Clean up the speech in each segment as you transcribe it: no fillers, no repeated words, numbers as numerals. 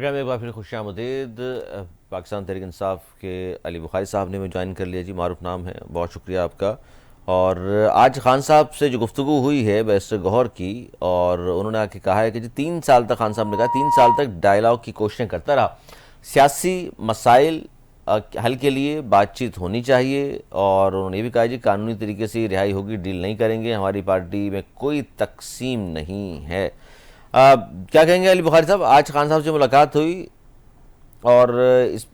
Programme में एक बार फिर खुशामदीद। पाकिस्तान तहरीक इंसाफ के अली बुखारी साहब ने हमें ज्वाइन कर लिया जी, मारूफ नाम है, बहुत शुक्रिया आपका। और आज खान साहब से जो गुफ्तगू हुई है बैरिस्टर गौहर की, और उन्होंने आके कहा है कि जी 3 साल तक, खान साहब ने कहा 3 साल तक डायलॉग की कोशिशें करता रहा, सियासी मसाइल हल के लिए बातचीत होनी चाहिए। और उन्होंने ये भी कहा जी कानूनी तरीके से रिहाई होगी, डील नहीं करेंगे, हमारी पार्टी में कोई तकसीम नहीं है। क्या कहेंगे अली बुखारी साहब, आज खान साहब से मुलाकात हुई और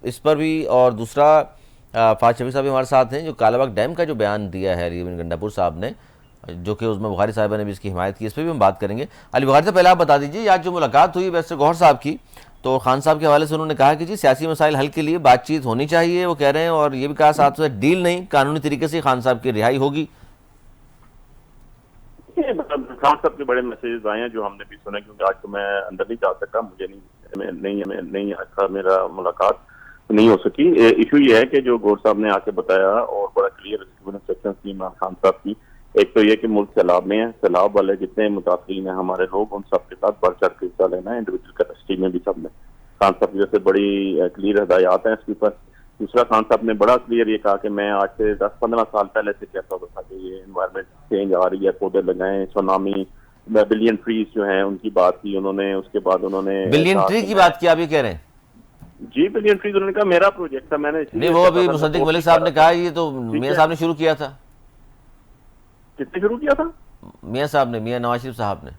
इस पर भी, और दूसरा फाज शफीक साहब भी हमारे साथ हैं, जो कालाबाग डैम का जो बयान दिया है अली गंडापुर साहब ने, जो कि उसमें बुखारी साहबा ने भी इसकी हिमायत की, इस पर भी हम बात करेंगे। अली बुखारी साहब, पहले आप बता दीजिए, आज जो मुलाकात हुई बैरिस्टर गौहर साहब की, तो खान साहब के हवाले से उन्होंने कहा कि जी सियासी मसाइल हल के लिए बातचीत होनी चाहिए, वो कह रहे हैं, और ये भी कहा साथ में डील नहीं, कानूनी तरीके से खान साहब की रिहाई होगी। खान साहब के बड़े मैसेजेस आए हैं जो हमने भी सुने, क्योंकि आज तो मैं अंदर नहीं जा सका, मुझे नहीं अच्छा, मेरा मुलाकात नहीं हो सकी। इशू ये है कि जो गौर साहब ने आके बताया और बड़ा क्लियर सेक्शन थी इमरान खान साहब की। एक तो ये कि मुल्क सैलाब में है, सैलाब वाले जितने मुतासरीन हैं हमारे लोग, उन सब के साथ बढ़ चढ़ के हिस्सा लेना है, इंडिविजुअल कैपेसिटी में भी सब में। खान साहब की जैसे बड़ी क्लियर हदायत है इसके ऊपर। दूसरा, खान साहब ने बड़ा क्लियर ये कहा कि मैं आज से 10-15 साल पहले से कहता था कि ये एनवायरमेंट चेंज आ रही है, पौधे लगाएं, सुनामी, बिलियन ट्रीज जो हैं उनकी बात की उन्होंने। उसके बाद उन्होंने बिलियन ट्री की बात की, आप ये कह रहे हैं? जी, बिलियन ट्रीज उन्होंने कहा मेरा प्रोजेक्ट था, मैंने नहीं, वो अभी मुसद्दिक मलिक साहब ने कहा, ये तो मियां साहब ने शुरू किया था। किसने शुरू किया था? मियां साहब ने, मियां नवाज शरीफ साहब ने।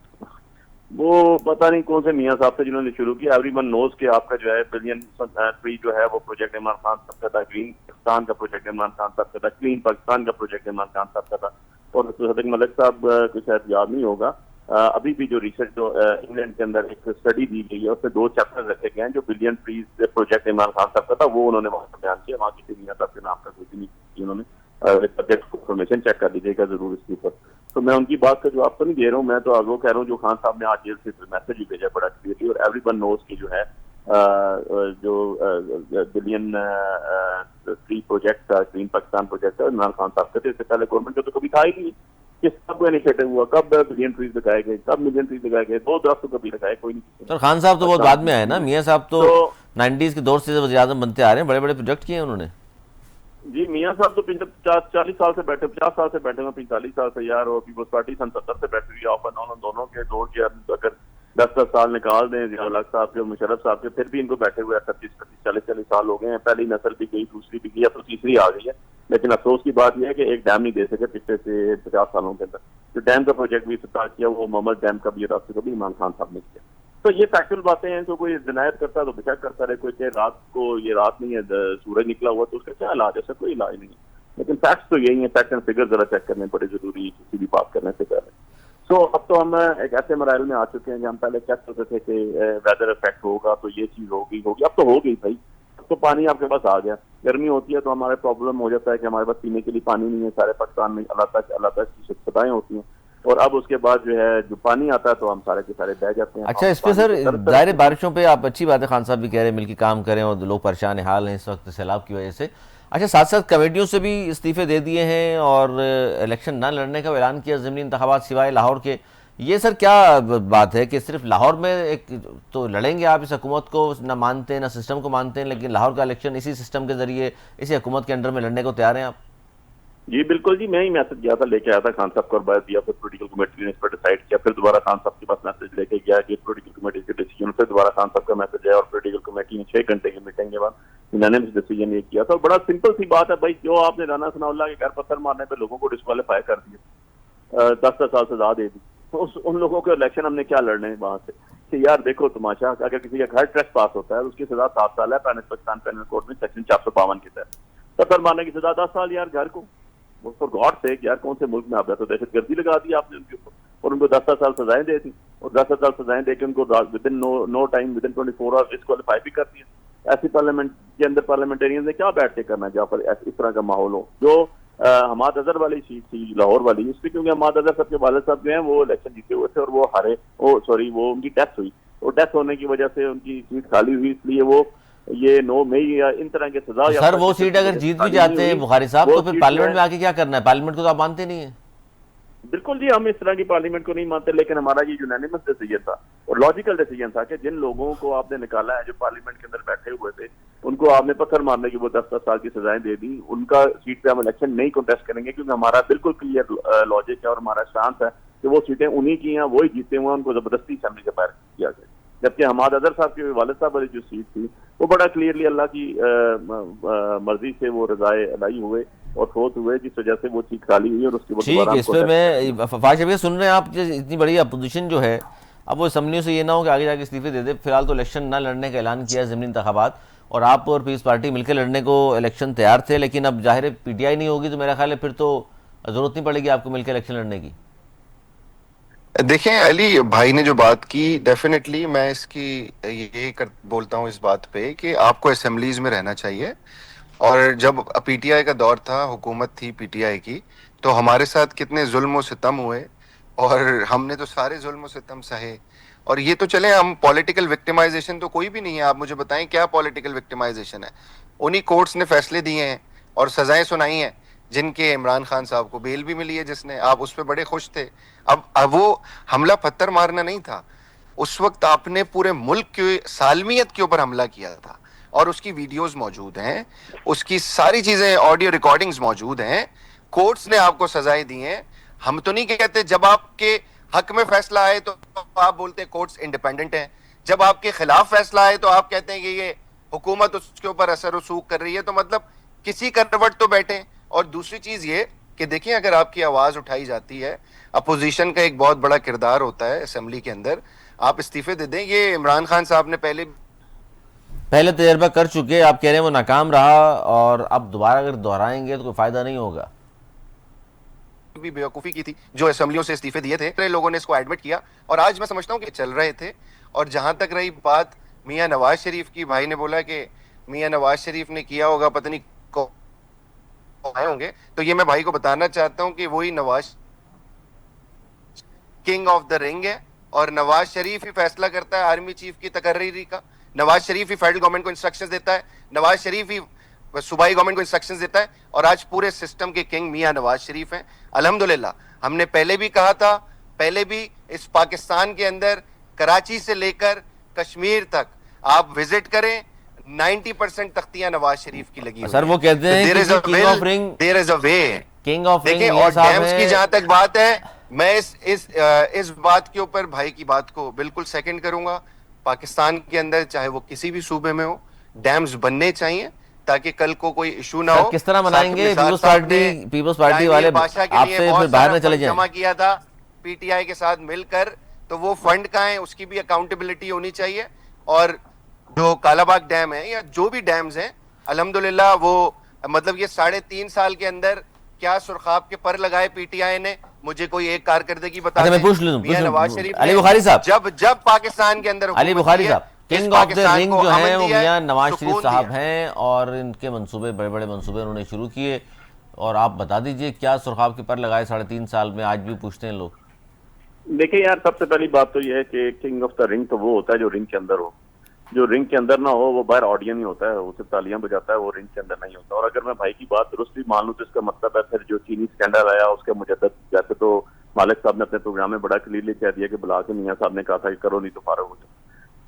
वो पता नहीं कौन से मियां साहब थे जिन्होंने शुरू किया। एवरीवन नोज के आपका जो है बिलियन ट्री जो है वो प्रोजेक्ट इमरान खान साहब का था, ग्रीन पाकिस्तान का प्रोजेक्ट इमरान खान साहब का था, क्लीन पाकिस्तान का प्रोजेक्ट इमरान खान साहब का था। और मुसद्दिक मलिक साहब को शायद याद नहीं होगा, अभी भी जो रिसर्च जो इंग्लैंड के अंदर एक स्टडी दी गई है उसमें 2 चैप्टर्स रखे गए हैं जो billion trees project Imran Khan साहब का था, वो उन्होंने वहां बयान किया। वहां किसी मियां साहब के नाम का कुछ नहीं किया उन्होंने। सब्जेक्ट को इन्फॉर्मेशन चेक कर लीजिएगा जरूर इसके ऊपर। तो मैं उनकी बात का जवाब तो नहीं दे रहा हूँ, मैं तो वो कह रहा हूँ जो खान साहब ने आज जेल से मैसेज भी भेजा बड़ा क्लियरली, और एवरीवन नोज की जो है जो बिलियन ट्री प्रोजेक्ट का, ग्रीन पाकिस्तान प्रोजेक्ट का, इमरान खान साहब का, इससे पहले गवर्नमेंट का तो कभी था ही नहीं। किस कब इनिशिएटिव हुआ, कब बिलियन ट्रीज लगाए गए, कब मिलियन ट्रीज लगाए गए, 2 दरख्त कभी लगाए कोई नहीं। सर खान साहब तो बहुत बाद में आए ना, मियां साहब तो 90s के दौर से वज़ीर आज़म बनते आ रहे हैं, बड़े बड़े प्रोजेक्ट किए उन्होंने। जी, मियां साहब तो 40 साल से बैठे, 50 साल से बैठे हुए, 45 साल से यार, और पीपल्स पार्टी 70 से बैठी हुई ऑफ एंड ऑन, दोनों के दौर के अगर 10-10 साल निकाल दें जियाउल साहब के, मुशर्रफ साहब के, फिर भी इनको बैठे हुए 38-40 साल हो गए हैं। पहली नस्ल भी गई, दूसरी भी गई, अब तो तीसरी आ गई है। लेकिन अफसोस की बात यह है कि एक डैम नहीं दे सके पिछले से 50 सालों के अंदर। जो डैम का प्रोजेक्ट भी स्टार्ट किया वो मोहम्मद डैम का भी, रास्ते का भी इमरान खान साहब ने किया। तो ये फैक्चुअल बातें हैं, तो कोई डिनायत करता है तो बेशक करता रहे, कोई रात को ये रात नहीं है, सूरज निकला हुआ तो उसका क्या इलाज है? उसका कोई इलाज नहीं है। लेकिन फैक्ट्स तो यही है, फैक्ट एंड फिगर जरा चेक करने बड़े जरूरी है किसी भी बात करने से पहले। सो अब तो हम एक ऐसे मराइल में आ चुके हैं जहाँ हम पहले चेक करते थे कि वेदर इफेक्ट होगा तो ये चीज होगी, अब तो हो गई भाई। अब तो पानी आपके पास आ गया। गर्मी होती है तो हमारे प्रॉब्लम हो जाता है कि हमारे पास पीने के लिए पानी नहीं है सारे पाकिस्तान में, अल्लाह तक की सदाएं होती हैं। और अब उसके बाद जो है जो पानी आता है तो हम सारे के सारे बह जाते हैं। अच्छा, इस पे सर दायरे बारिशों पे आप अच्छी बात है, खान साहब भी कह रहे हैं मिलकर काम करें, और लोग परेशान हाल हैं इस वक्त सैलाब की वजह से। अच्छा, साथ साथ कमेटियों से भी इस्तीफे दे दिए हैं और इलेक्शन ना लड़ने का ऐलान किया ज़मीनी इंतखाबात सिवाय लाहौर के। ये सर क्या बात है कि सिर्फ लाहौर में एक तो लड़ेंगे आप, इस हुकूमत को ना मानते हैं ना सिस्टम को मानते हैं, लेकिन लाहौर का इलेक्शन इसी सिस्टम के जरिए इसी हुकूमत के अंडर में लड़ने को तैयार हैं आप? जी बिल्कुल जी, मैं ही मैसेज गया था, लेके आया था खान साहब को और दिया, फिर पॉलिटिकल कमेटी ने इस पर डिसाइड किया, फिर दोबारा खान साहब के पास मैसेज लेके गया कि पॉलिटिकल कमेटी के डिसीजन, फिर दोबारा खान साहब का मैसेज आया और पॉलिटिकल कमेटी ने 6 घंटे की मीटिंग के बाद यूनानिमस डिसीजन ये किया था। बड़ा सिंपल सी बात है भाई, जो आपने राना सनाउल्लाह के घर पत्थर मारने पर लोगों को डिस्क्वालीफाई कर दिया, 10-10 साल सजा दे दी, तो उन लोगों के इलेक्शन हमने क्या लड़ने हैं वहां से? कि यार देखो तमाशा, अगर किसी का घर ट्रेस पास होता है उसकी सजा 7 साल है पाकिस्तान पेनल कोड में सेक्शन 452 के तहत। पत्थर मारने की सजा 10 साल यार घर को, वो फॉर गॉड से यार कौन से मुल्क में आप तो दहशतगर्दी लगा दी आपने उनके ऊपर, और उनको 10 साल सजाएं दे दी, और 10 साल सजाएं देकर उनको within no time, within 24 hours disqualify भी कर दिया। ऐसी पार्लियामेंट के अंदर पार्लियामेंटेरियन ने क्या बैठ के करना है जहाँ पर इस तरह का माहौल हो? जो हमाद अजहर वाली सीट थी लाहौर वाली, उसकी क्योंकि हमाद अजहर साहब के वालिद साहब जो हैं वो इलेक्शन जीते हुए थे और वो हारे, वो उनकी डेथ हुई, और डेथ होने की वजह से उनकी सीट खाली हुई, इसलिए वो ये 9 मई या इन तरह के सजा। तो सर वो सीट अगर जीत भी जाते हैं बुखारी साहब, तो फिर पार्लियामेंट में आके क्या करना है? पार्लियामेंट को तो आप मानते नहीं है। बिल्कुल जी, हम इस तरह की पार्लियामेंट को नहीं मानते, लेकिन हमारा ये यूनानिमस डिसीजन था और लॉजिकल डिसीजन था कि जिन लोगों को आपने निकाला है, जो पार्लियामेंट के अंदर बैठे हुए थे, उनको आपने पत्थर मारने की वो 10-10 साल की सजाएं दे दी, उनका सीट पे हम इलेक्शन नहीं कंटेस्ट करेंगे, क्योंकि हमारा बिल्कुल क्लियर लॉजिक है और हमारा स्टांस है कि वो सीटें उन्हीं की हैं, वही जीते हुए, उनको जबरदस्ती असेंबली से बाहर किया गया। जबकि हमाद अजहर साहब के वालिद साहब वाली जो सीट थी, वो बड़ा क्लियरली अल्लाह की मर्जी से वो रजाए अदाई हुए और फोत हुए, जिस वजह से वो सीट खाली हुई और उसके बाद ठीक दोबारा है, हम इस पे प्रोटेस्ट। मैं फाज शफीक सुन रहे हैं आप, इतनी बड़ी अपोजिशन जो है, अब वो असम्बलियों से ये ना हो कि आगे जाके इस्तीफे दे दे। फिलहाल तो इलेक्शन ना लड़ने का ऐलान किया है ज़मीनी इंतखाबात, और आप और पीस पार्टी मिलकर लड़ने को इलेक्शन तैयार थे, लेकिन अब जाहिर है पीटीआई नहीं होगी, तो मेरा ख्याल है फिर तो ज़रूरत नहीं पड़ेगी आपको मिलकर इलेक्शन लड़ने की। देखें अली भाई ने जो बात की, डेफिनेटली मैं इसकी बोलता हूँ इस बात पे कि आपको असेंबलीज में रहना चाहिए। और जब पीटीआई का दौर था, हुकूमत थी पीटीआई की, तो हमारे साथ कितने जुल्म और सितम हुए, और हमने तो सारे जुल्म और सितम सहे। और ये तो चले, हम पॉलिटिकल विक्टिमाइजेशन तो कोई भी नहीं है। आप मुझे बताएं क्या पॉलिटिकल विक्टिमाइजेशन है? उन्हीं कोर्ट्स ने फैसले दिए हैं और सजाएं सुनाई हैं, जिनके इमरान खान साहब को बेल भी मिली है, जिसने, आप उस पर बड़े खुश थे। अब वो हमला पत्थर मारना नहीं था, उस वक्त आपने पूरे मुल्क की सालमियत के ऊपर हमला किया था, और उसकी वीडियोस मौजूद हैं, उसकी सारी चीजें, ऑडियो रिकॉर्डिंग्स मौजूद हैं। कोर्ट्स ने आपको सजाएं दी हैं। हम तो नहीं कहते जब आपके हक में फैसला आए तो आप बोलते हैं कोर्ट्स इंडिपेंडेंट हैं, जब आपके खिलाफ फैसला आए तो आप कहते हैं कि ये हुकूमत उसके ऊपर असर रसूख कर रही है। तो मतलब किसी करवट तो बैठे। और दूसरी चीज ये कि देखिए, अगर आपकी आवाज उठाई जाती है, अपोजिशन का एक बहुत बड़ा किरदार होता है असेंबली के अंदर, आप इस्तीफे दे दें। ये इमरान खान साहब ने पहले तजर्बा कर चुके, आप कह रहे हैं वो नाकाम रहा, और अब दोबारा अगर दोहराएंगे तो कोई फ़ायदा नहीं होगा। भी बेवकूफ़ी की थी जो असेंबलियों से इस्तीफे दिए थे, लोगों ने इसको एडमिट किया, और आज मैं समझता हूं कि चल रहे थे। और जहां तक रही बात मियां नवाज शरीफ की, भाई ने बोला कि मियां नवाज शरीफ ने किया होगा, पता नहीं आए होंगे, तो ये मैं भाई को बताना चाहता हूं कि वही Nawaz king of the ring है, और नवाज शरीफ ही फैसला करता है आर्मी चीफ की तकर्री का। नवाज शरीफ ही फेडरल गवर्नमेंट को इंस्ट्रक्शंस देता है, नवाज शरीफ ही सूबाई गवर्नमेंट को इंस्ट्रक्शंस देता है, और आज पूरे सिस्टम के किंग मियां नवाज शरीफ हैं। अल्हम्दुलिल्लाह, हमने पहले भी कहा था, पहले भी इस पाकिस्तान के अंदर कराची से लेकर कश्मीर तक आप विजिट करें, 90% तख्तियां नवाज शरीफ की लगी हुई सर वो कहते हैं देयर इज अ कि king of ring, there is a way. King of ring देखिए, मियां और साहब डैम्स की हैं। जहां तक बात है, मैं इस बात के ऊपर भाई की बात को बिल्कुल सेकंड करूंगा। पाकिस्तान के अंदर चाहे वो किसी भी सूबे में हो, डैम्स बनने चाहिए ताकि कल को कोई इशू ना सर हो। किस तरह बनाएंगे? पीपल्स पार्टी तामीर वाले बादशाह के लिए आपसे फिर बहुत बाहर सारा में चले फंड जाएं। जमा किया था पीटीआई के साथ मिलकर, तो वो फंड कहाँ है, उसकी भी अकाउंटेबिलिटी होनी चाहिए। और जो कालाबाग डैम है या जो भी डैम्स हैं, अल्हम्दुलिल्लाह वो, मतलब ये 3.5 साल के अंदर क्या सुरखाब के पर लगाए पीटीआई ने, मुझे कोई एक कारकर्दगी बता अच्छा मैं दें। पूछ लूं, मियां नवाज शरीफ अली ने बुखारी साहब, जब पाकिस्तान के अंदर अली हुकूमत बुखारी की है, साहब, इस king of the Pakistan ring को जो है अमन वो दिया है, मियां नवाज शरीफ सुकून साहब दिया है। हैं, और इनके मंसूबे, बड़े बड़े मंसूबे उन्होंने शुरू किए। और आप बता दीजिए क्या सुरखाब के पर लगाए 3.5 साल में, आज भी पूछते हैं लोग। देखिए यार, सबसे पहली बात तो यह है कि किंग ऑफ द रिंग तो वो होता है जो रिंग के अंदर हो। जो रिंग के अंदर ना हो वो बाहर ऑडियंस ही होता है, वो सिर्फ तालियां बजाता है, वो रिंग के अंदर नहीं होता। और अगर मैं भाई की बात दुरुस्त भी मान लूं तो इसका मतलब है फिर जो चीनी स्कैंडल आया उसके मुजद्दद, जैसे तो मालिक साहब ने अपने प्रोग्राम में बड़ा क्लियरली कह दिया कि बुला के मियां साहब ने कहा था कि करो नहीं तो फारो हो जाओ,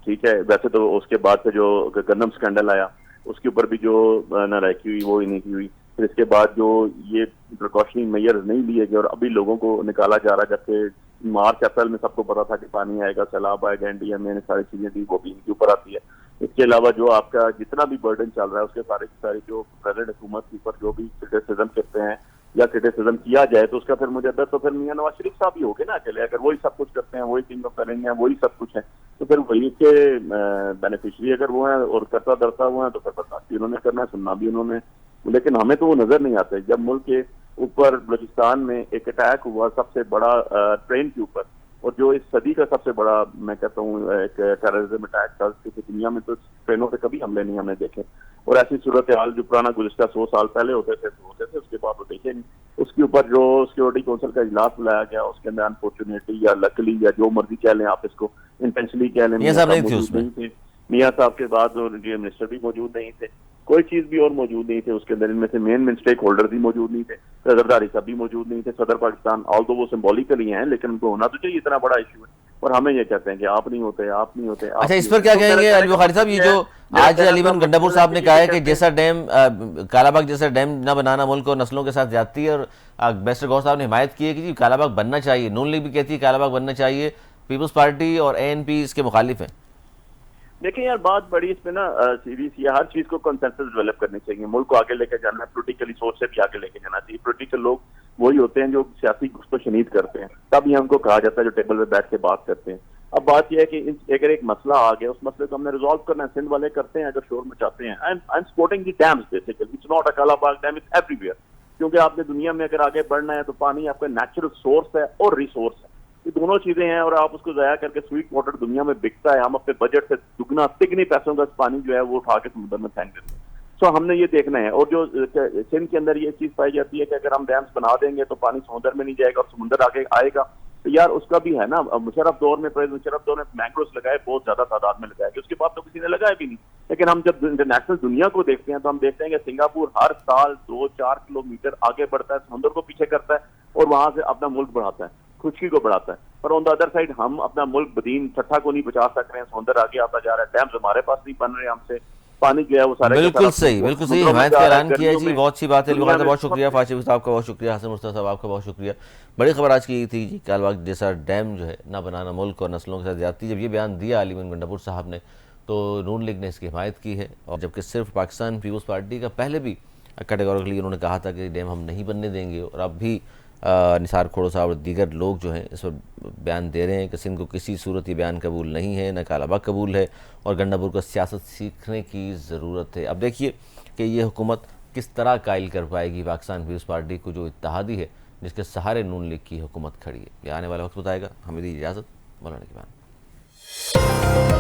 ठीक है। वैसे तो उसके बाद से जो गंदम स्कैंडल आया उसके ऊपर भी जो नारायकी हुई वो ही नहीं की हुई। फिर इसके बाद जो ये प्रिकॉशनरी मेजर्स नहीं लिए गए और अभी लोगों को निकाला जा रहा, जबकि मार्च अप्रैल में सबको पता था कि पानी आएगा, सैलाब आएगा, एनडीएम में सारी चीजें दी, वो भी इनके ऊपर आती है। इसके अलावा जो आपका जितना भी बर्डन चल रहा है उसके सारे जो प्रेजेंट हुकूमत के ऊपर जो भी क्रिटिसिज्म करते हैं या क्रिटिसिज्म किया जाए तो उसका फिर मुजद्दद तो फिर मियां नवाज शरीफ साहब ही हो गए ना अकेले। अगर वही सब कुछ करते हैं, वही किंग ऑफ करेंगे, वही सब कुछ है, तो फिर वही के बेनिफिशियरी अगर वो हैं और करता धरता हुआ है तो फिर बर्दाश्त भी उन्होंने करना है, सुनना भी उन्होंने। लेकिन हमें तो वो नजर नहीं आता। जब मुल्क के ऊपर बलूचिस्तान में एक अटैक हुआ सबसे बड़ा ट्रेन के ऊपर, और जो इस सदी का सबसे बड़ा मैं कहता हूँ एक टेररिज्म अटैक था, क्योंकि दुनिया में तो ट्रेनों पे कभी हमले नहीं हमने देखे। और ऐसी सूरत हाल जो पुराना गुज़िश्ता 100 साल पहले होते थे उसके बाद वो देखे नहीं। उसके ऊपर जो सिक्योरिटी काउंसिल का इजलास बुलाया गया उसके अंदर अनफॉर्चुनेटली या लकली या जो मर्जी कह लें आप इसको, इंटेंशनली कह लें, मियां साहब नहीं थे उसमें। मियां साहब के बाद जो मिनिस्टर भी मौजूद नहीं थे। कोई चीज भी और मौजूद नहीं थे उसके अंदर। इनमें से मेन स्टेक होल्डर भी मौजूद नहीं थे, सदरदारी सब भी मौजूद नहीं थे। सदर पाकिस्तान ऑल तो वो सिंबॉलिकली हैं, लेकिन उनको होना तो चाहिए, इतना बड़ा इशू है। और हमें ये कहते हैं कि आप नहीं होते, आप नहीं होते, आप अच्छा, इस नहीं पर होते। क्या तो मेरा कहेंगे कहने अली का बुखारी साहब, मतलब ये है, जो मेरा आज कहने अलीमन का गंडापुर मतलब साहब ने कि कहा ये है कि कहते जैसा डैम कालाबाग जैसा डैम न बनाना मुल्क और नस्लों के साथ ज्यादती है, और बैरिस्टर गौहर साहब ने हिमायत की है कि जी कालाबाग बनना चाहिए। नून लीग भी कहती है कालाबाग बनना चाहिए, पीपल्स पार्टी और एएनपी इसके मुखालिफ हैं। देखिए यार, बात बड़ी इसमें ना सीरीज ये, हर चीज को कंसेंसस डेवलप करनी चाहिए, मुल्क को आगे लेके जाना है, पोलिटिकली सोच से भी आगे लेके जाना चाहिए। पोलिटिकल लोग वही होते हैं जो सियासी गुफ्तगू करते हैं, तब ये हमको कहा जाता है जो टेबल पे बैठ के बात करते हैं। अब बात यह है कि अगर एक मसला आ गया, उस मसले को हमने रिजॉल्व करना है। सिंध वाले करते हैं, अगर शोर मचाते हैं। I am supporting the dams basically, it's not a Kalabagh dam, it's everywhere. क्योंकि आपने दुनिया में अगर आगे बढ़ना है तो पानी आपका नेचुरल सोर्स है और रिसोर्स है, ये दोनों चीजें हैं। और आप उसको जाया करके, स्वीट वाटर दुनिया में बिकता है, हम अपने बजट से दुगना तिगनी पैसों का पानी जो है वो उठा के समुद्र में फेंक देते हैं। सो हमने ये देखना है। और जो सिंध के अंदर ये चीज पाई जाती है कि अगर हम डैम्स बना देंगे तो पानी समुद्र में नहीं जाएगा और समुद्र आगे आएगा, तो यार उसका भी है ना। मुशर्रफ दौर में, प्रेसिडेंट मुशर्रफ दौर में मैंग्रोव्स लगाए, बहुत ज्यादा तादाद में लगाए, उसके बाद तो किसी ने लगाए भी नहीं। लेकिन हम जब इंटरनेशनल दुनिया को देखते हैं तो हम देखते हैं कि सिंगापुर हर साल 2-4 किलोमीटर आगे बढ़ता है, समुद्र को पीछे करता है और वहां से अपना मुल्क बढ़ाता है, खुशकी को बढ़ाता है। पर ऑन द अदर साइड हम अपना मुल्क बदीन छठा को नहीं बचा सक रहे हैं, समुद्र आगे आता जा रहा है, डैम्स हमारे पास नहीं बन रहे हमसे, पानी जो है वो सारे बिल्कुल सही, बिल्कुल सही, हिमायत का ऐलान किया जी, बहुत सी बात है। बहुत शुक्रिया फाशिफ साहब का, बहुत शुक्रिया हसन मुस्तफा साहब आपका, बहुत शुक्रिया। बड़ी खबर आज की थी जी, कालाबाग जैसा डैम जो है ना बनाना मुल्क और नस्लों के साथ ज्यादती। जब ये बयान दिया अलीमन गंडापुर साहब ने तो नून लीग ने इसकी हिमायत की है, और जबकि सिर्फ पाकिस्तान पीपल्स पार्टी का पहले भी कैटेगोरिकली उन्होंने कहा था कि डैम हम नहीं बनने देंगे, और अब भी निसार खोड़ो साहब और दीगर लोग जो हैं इस पर बयान दे रहे हैं कि सिंध को किसी सूरत ये बयान कबूल नहीं है, न कालाबाग कबूल है, और गंडापुर को सियासत सीखने की ज़रूरत है। अब देखिए कि ये हुकूमत किस तरह कायल कर पाएगी पाकिस्तान पीपल्स पार्टी को, जो इत्तेहादी है जिसके सहारे नून लीग की हुकूमत खड़ी है। ये आने वाला वक्त बताएगा। हमें दी इजाज़त, मौलाना की बात।